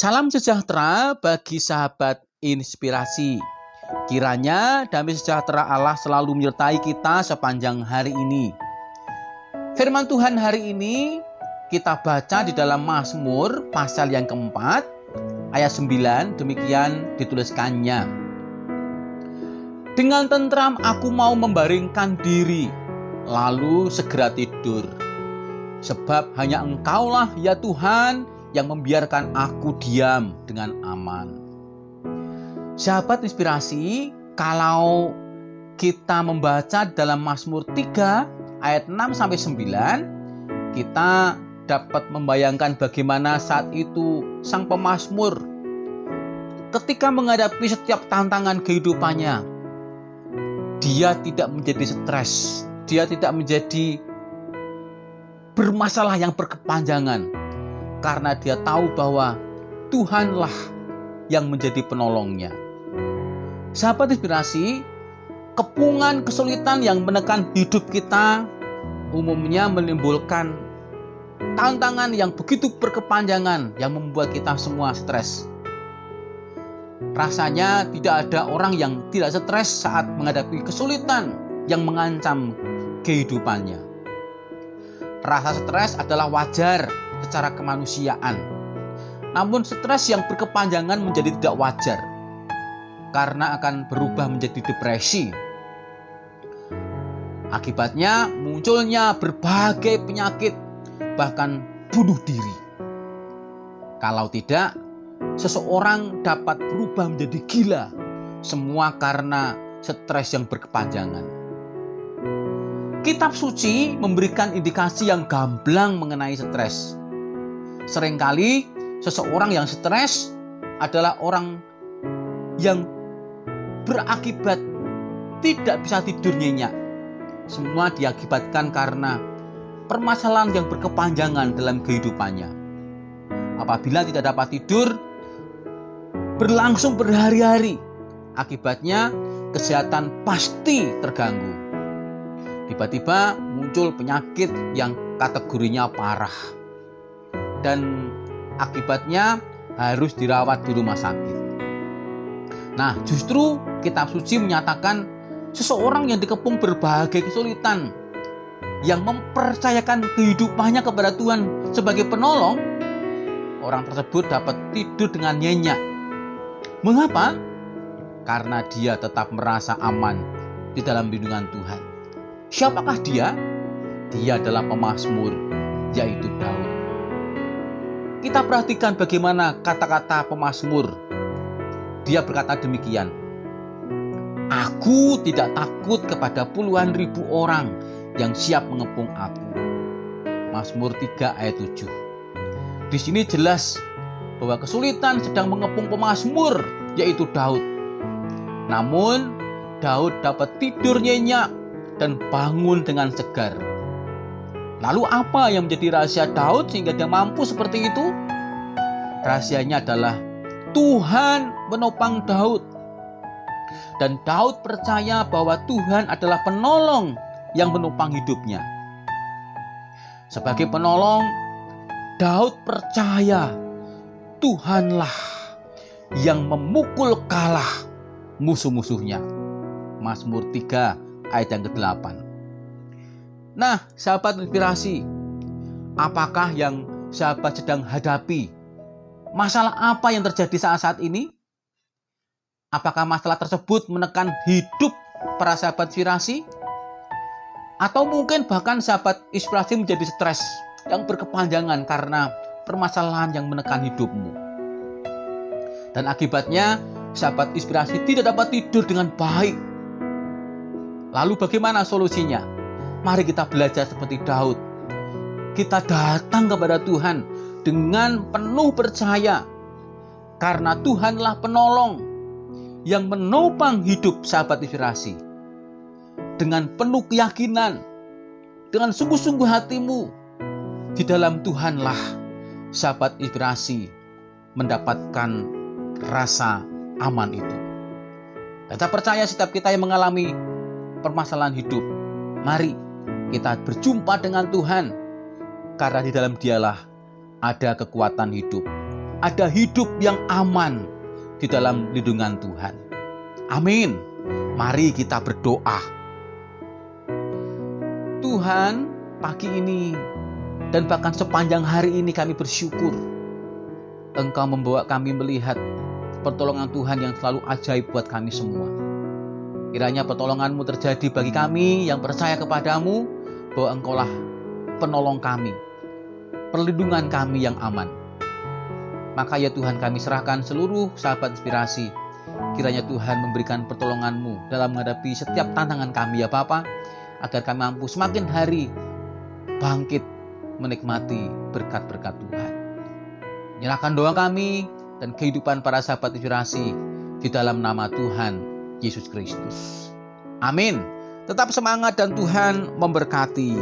Salam sejahtera bagi sahabat inspirasi. Kiranya damai sejahtera Allah selalu menyertai kita sepanjang hari ini. Firman Tuhan hari ini kita baca di dalam Mazmur pasal yang keempat, ayat 9, demikian dituliskannya. Dengan tentram aku mau membaringkan diri, lalu segera tidur. Sebab hanya Engkaulah ya Tuhan yang membiarkan aku diam dengan aman. Sahabat inspirasi, kalau kita membaca dalam Mazmur 3 ayat 6-9, kita dapat membayangkan bagaimana saat itu sang pemazmur ketika menghadapi setiap tantangan kehidupannya, dia tidak menjadi stres, dia tidak menjadi bermasalah yang berkepanjangan, karena dia tahu bahwa Tuhanlah yang menjadi penolongnya. Sahabat inspirasi, kepungan kesulitan yang menekan hidup kita umumnya menimbulkan tantangan yang begitu berkepanjangan yang membuat kita semua stres. Rasanya tidak ada orang yang tidak stres saat menghadapi kesulitan yang mengancam kehidupannya. Rasa stres adalah wajar secara kemanusiaan. Namun stres yang berkepanjangan menjadi tidak wajar karena akan berubah menjadi depresi. Akibatnya munculnya berbagai penyakit, bahkan bunuh diri. Kalau tidak, seseorang dapat berubah menjadi gila, semua karena stres yang berkepanjangan. Kitab suci memberikan indikasi yang gamblang mengenai stres. Seringkali seseorang yang stres adalah orang yang berakibat tidak bisa tidur nyenyak. Semua diakibatkan karena permasalahan yang berkepanjangan dalam kehidupannya. Apabila tidak dapat tidur, berlangsung berhari-hari. Akibatnya kesehatan pasti terganggu. Tiba-tiba muncul penyakit yang kategorinya parah. Dan akibatnya harus dirawat di rumah sakit. Nah, justru kitab suci menyatakan seseorang yang dikepung berbagai kesulitan, yang mempercayakan kehidupannya kepada Tuhan sebagai penolong, orang tersebut dapat tidur dengan nyenyak. Mengapa? Karena dia tetap merasa aman di dalam lindungan Tuhan. Siapakah dia? Dia adalah pemazmur, yaitu Daud. Kita perhatikan bagaimana kata-kata pemazmur. Dia berkata demikian, "Aku tidak takut kepada puluhan ribu orang yang siap mengepung aku." Mazmur 3 ayat 7. Di sini jelas bahwa kesulitan sedang mengepung pemazmur, yaitu Daud. Namun Daud dapat tidur nyenyak dan bangun dengan segar. Lalu apa yang menjadi rahasia Daud sehingga dia mampu seperti itu? Rahasianya adalah Tuhan menopang Daud. Dan Daud percaya bahwa Tuhan adalah penolong yang menopang hidupnya. Sebagai penolong, Daud percaya Tuhanlah yang memukul kalah musuh-musuhnya. Mazmur 3 ayat yang ke-8. Nah, sahabat inspirasi, apakah yang sahabat sedang hadapi? Masalah apa yang terjadi saat ini? Apakah masalah tersebut menekan hidup para sahabat inspirasi? Atau mungkin bahkan sahabat inspirasi menjadi stres yang berkepanjangan karena permasalahan yang menekan hidupmu. Dan akibatnya sahabat inspirasi tidak dapat tidur dengan baik. Lalu bagaimana solusinya? Mari kita belajar seperti Daud. Kita datang kepada Tuhan dengan penuh percaya, karena Tuhanlah penolong yang menopang hidup sahabat inspirasi. Dengan penuh keyakinan, dengan sungguh-sungguh hatimu, di dalam Tuhanlah sahabat inspirasi mendapatkan rasa aman itu. Kita percaya setiap kita yang mengalami permasalahan hidup, mari kita berjumpa dengan Tuhan, karena di dalam Dialah ada kekuatan hidup, ada hidup yang aman di dalam lindungan Tuhan. Amin. Mari kita berdoa. Tuhan, pagi ini dan bahkan sepanjang hari ini kami bersyukur Engkau membawa kami melihat pertolongan Tuhan yang selalu ajaib buat kami semua. Kiranya pertolongan-Mu terjadi bagi kami yang percaya kepadamu, bahwa Engkaulah penolong kami, perlindungan kami yang aman. Maka ya Tuhan, kami serahkan seluruh sahabat inspirasi. Kiranya Tuhan memberikan pertolongan-Mu dalam menghadapi setiap tantangan kami ya Bapa, agar kami mampu semakin hari bangkit menikmati berkat-berkat Tuhan. Nyerahkan doa kami dan kehidupan para sahabat inspirasi di dalam nama Tuhan Yesus Kristus. Amin. Tetap semangat dan Tuhan memberkati.